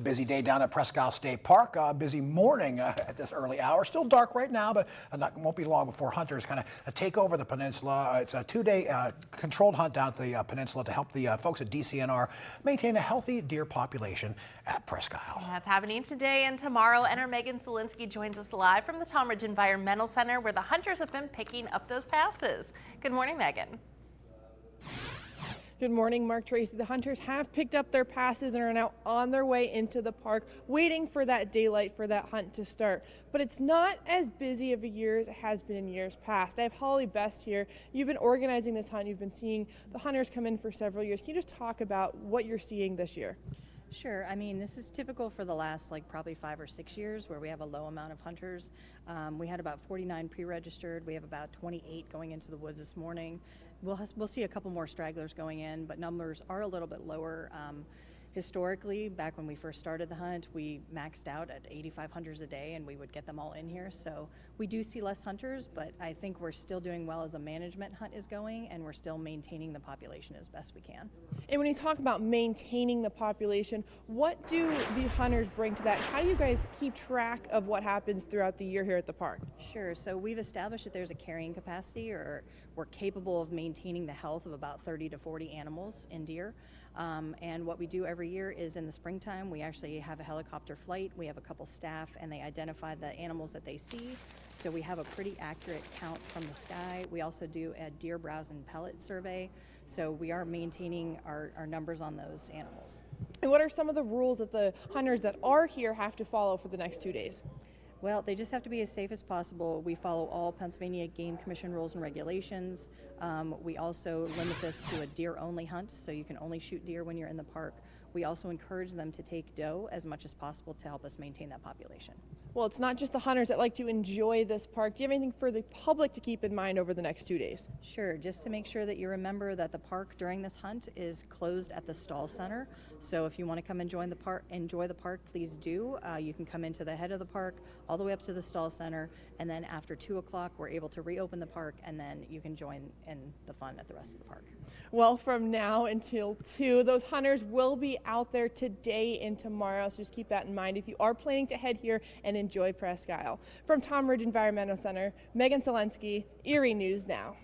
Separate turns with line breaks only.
Busy day down at Presque Isle State Park. Busy morning at this early hour. Still dark right now, but won't be long before hunters kind of take over the peninsula. It's a two-day controlled hunt down at the peninsula to help the folks at DCNR maintain a healthy deer population at Presque Isle.
Yeah, it's happening today and tomorrow. And our Megan Solensky joins us live from the Tom Ridge Environmental Center, where the hunters have been picking up those passes. Good morning, Megan.
Good morning, Mark, Tracy. The hunters have picked up their passes and are now on their way into the park, waiting for that daylight for that hunt to start. But it's not as busy of a year as it has been in years past. I have Holly Best here. You've been organizing this hunt. You've been seeing the hunters come in for several years. Can you just talk about what you're seeing this year?
Sure. I mean, this is typical for the last probably 5 or 6 years, where we have a low amount of hunters. We had about 49 pre-registered. We have about 28 going into the woods this morning. We'll see a couple more stragglers going in, but numbers are a little bit lower. Historically, back when we first started the hunt, we maxed out at 85 hunters a day, and we would get them all in here. So we do see less hunters, but I think we're still doing well as a management hunt is going, and we're still maintaining the population as best we can.
And when you talk about maintaining the population, what do the hunters bring to that? How do you guys keep track of what happens throughout the year here at the park?
Sure. So we've established that there's a carrying capacity, or we're capable of maintaining the health of about 30 to 40 animals in deer. And what we do every year is in the springtime, we actually have a helicopter flight. We have a couple staff, and they identify the animals that they see. So we have a pretty accurate count from the sky. We also do a deer browse and pellet survey. So we are maintaining our numbers on those animals.
And what are some of the rules that the hunters that are here have to follow for the next 2 days?
Well, they just have to be as safe as possible. We follow all Pennsylvania Game Commission rules and regulations. We also limit this to a deer-only hunt, so you can only shoot deer when you're in the park. We also encourage them to take doe as much as possible to help us maintain that population.
Well, it's not just the hunters that like to enjoy this park. Do you have anything for the public to keep in mind over the next 2 days?
Sure, just to make sure that you remember that the park during this hunt is closed at the stall center. So if you want to come and enjoy the park, please do. You can come into the head of the park all the way up to the stall center, and then after 2 o'clock we're able to reopen the park, and then you can join in the fun at the rest of the park.
Well, from now until 2, those hunters will be out there today and tomorrow, so just keep that in mind if you are planning to head here and enjoy Presque Isle. From Tom Ridge Environmental Center, Megan Solensky, Erie News Now.